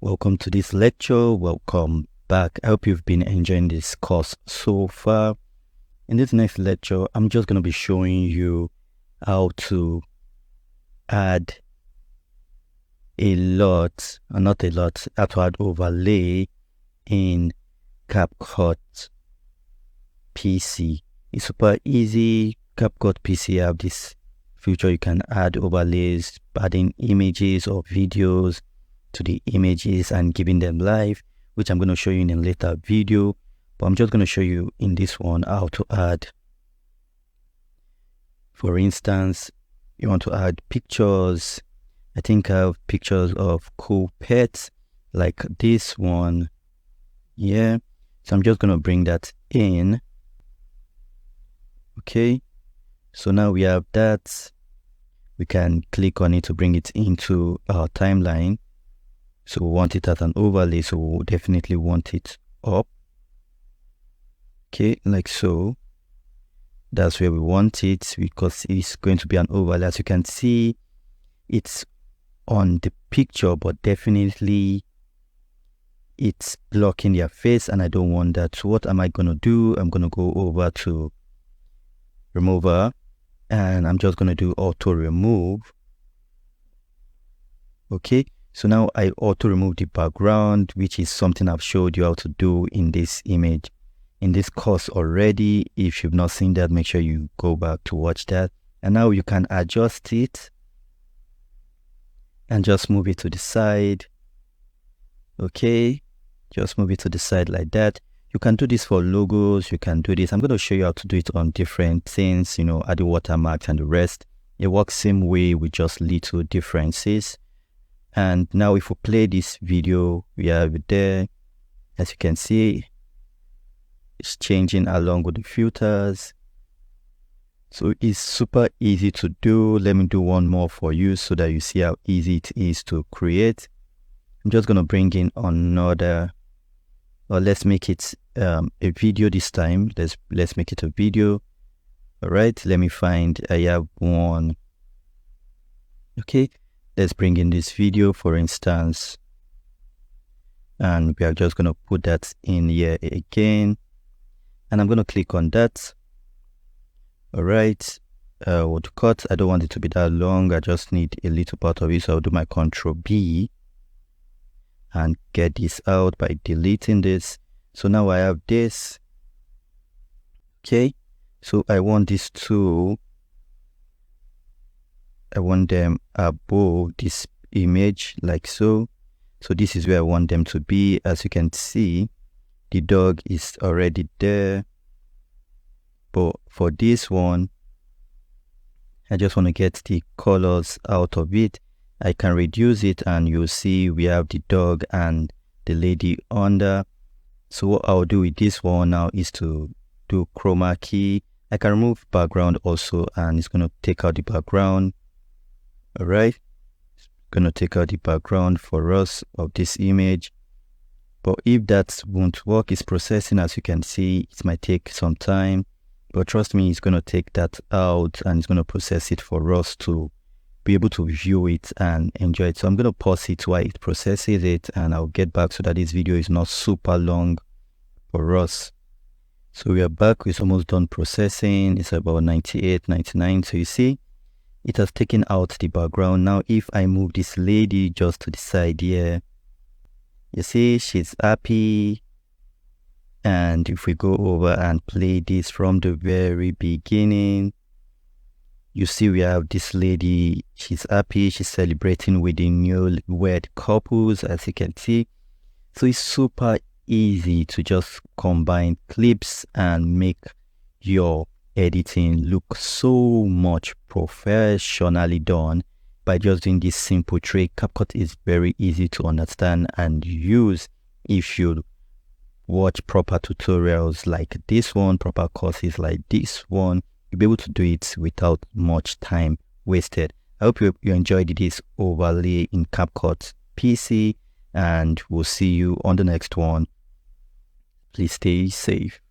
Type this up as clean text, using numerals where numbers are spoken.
Welcome to this lecture. Welcome back. I hope you've been enjoying this course so far. In this next lecture, I'm just going to be showing you how to add how to add overlay in Capcut PC. It's super easy. Capcut PC App, this feature, you can add overlays, adding images or videos to the images and giving them life, which I'm going to show you in a later video, but I'm just going to show you in this one how to add. For instance, you want to add pictures. I think I have pictures of cool pets like this one. Yeah, so I'm just going to bring that in. Okay, so now we have that. We can click on it to bring it into our timeline. So we want it as an overlay, so we'll definitely want it up. Okay, like so. That's where we want it because it's going to be an overlay. As you can see, it's on the picture, but definitely it's blocking their face, and I don't want that. So what am I going to do? I'm going to go over to remover, and I'm just going to do auto remove. Okay. So now I auto remove the background, which is something I've showed you how to do in this image, in this course already. If you've not seen that, make sure you go back to watch that. And now you can adjust it and just move it to the side. Okay, just move it to the side like that. You can do this for logos. You can do this. I'm going to show you how to do it on different things, add the watermarks and the rest. It works same way with just little differences. And now if we play this video, we have it there. As you can see, it's changing along with the filters. So it's super easy to do. Let me do one more for you so that you see how easy it is to create. I'm just going to bring in another, or let's make it a video this time. Let's make it a video. All right, let me find, I have one. Okay. Let's bring in this video, for instance, and we are just going to put that in here again, and I'm going to click on that. All right, what to cut? I don't want it to be that long. I just need a little part of it, so I'll do my Control B and get this out by deleting this. So now I have this. Okay, so I want these two. I want them above this image like so. So this is where I want them to be. As you can see, the dog is already there. But for this one, I just want to get the colors out of it. I can reduce it and you'll see we have the dog and the lady under. So what I'll do with this one now is to do chroma key. I can remove background also, and it's going to take out the background. All right, it's going to take out the background for us of this image. But if that won't work, it's processing. As you can see, it might take some time, but trust me, it's going to take that out and it's going to process it for us to be able to view it and enjoy it. So I'm going to pause it while it processes it, and I'll get back so that this video is not super long for us. So we are back. It's almost done processing. It's about 98, 99. So you see, it has taken out the background. Now, if I move this lady just to the side here, you see she's happy. And if we go over and play this from the very beginning, you see we have this lady. She's happy. She's celebrating with the newlywed couples, as you can see. So it's super easy to just combine clips and make your editing look so much professionally done by just doing this simple trick. CapCut is very easy to understand and use. If you watch proper tutorials like this one, proper courses like this one, you'll be able to do it without much time wasted. I hope you enjoyed this overlay in CapCut PC, and we'll see you on the next one. Please stay safe.